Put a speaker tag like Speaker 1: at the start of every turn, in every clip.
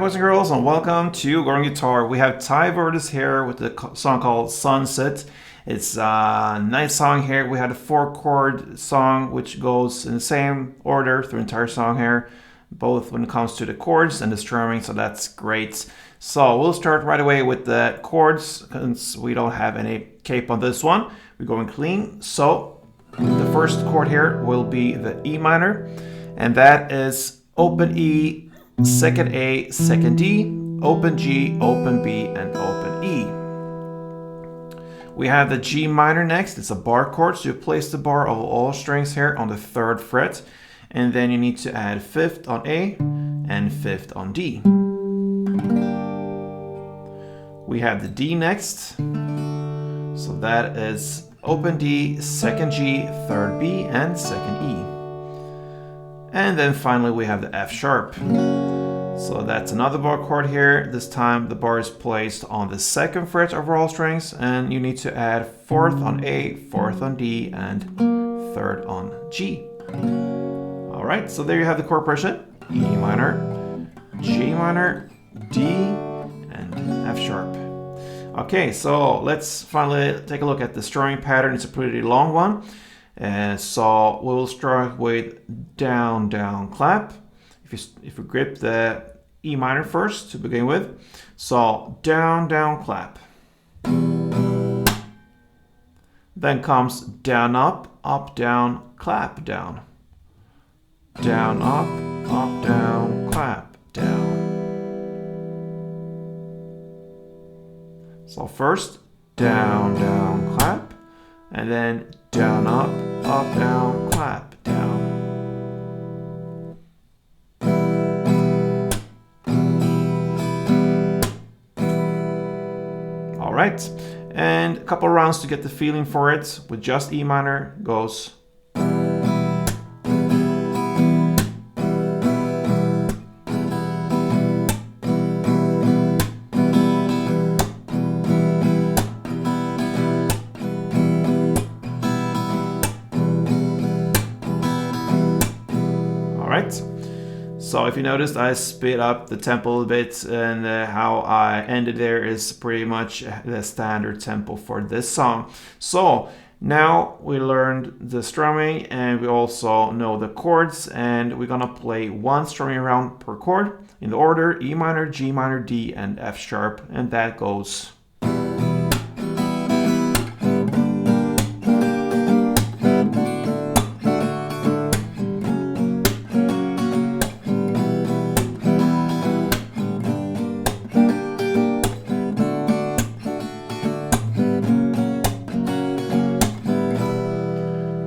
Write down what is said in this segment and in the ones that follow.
Speaker 1: boys and girls, and welcome to Going Guitar. We have TAI VERDES here with the song called Sunset. It's a nice song here. We had a 4-chord song which goes in the same order through the entire song here, both when it comes to the chords and the strumming, so that's great. So we'll start right away with the chords since we don't have any cape on this one. We're going clean. So the first chord here will be the E minor, and that is open E, second A, second D, open G, open B, and open E. We have the G minor next. It's a bar chord, so you place the bar of all strings here on the 3rd fret, and then you need to add 5th on A and 5th on D. We have the D next, so that is open D, second G, 3rd B, and 2nd E. And then finally we have the F sharp. So that's another bar chord here. This time the bar is placed on the 2nd fret of all strings, and you need to add 4th on A, 4th on D, and 3rd on G. Alright, so there you have the chord progression. E minor, G minor, D, and F sharp. Okay, so let's finally take a look at the strumming pattern. It's a pretty long one. So we'll start with down, down, clap. If you grip the E minor first to begin with, so down, down, clap. Then comes down, up, down, clap, down. Down, up, down, clap, down. So first, down, down, clap, and then down, up, down, clap, down. All right, and a couple rounds to get the feeling for it. With just E minor goes. So if you noticed, I speed up the tempo a bit, and how I ended there is pretty much the standard tempo for this song. So now we learned the strumming, and we also know the chords, and we're gonna play one strumming round per chord in the order E minor, G minor, D, and F sharp, and that goes.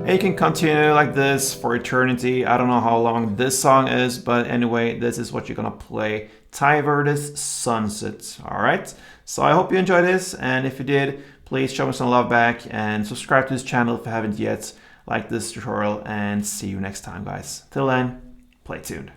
Speaker 1: You can continue like this for eternity. I don't know how long this song is, but anyway, this is what you're gonna play. TAI VERDES Sunset. All right. So I hope you enjoyed this, and if you did, please show me some love back and subscribe to this channel if you haven't yet. Like this tutorial, and see you next time, guys. Till then, play tuned.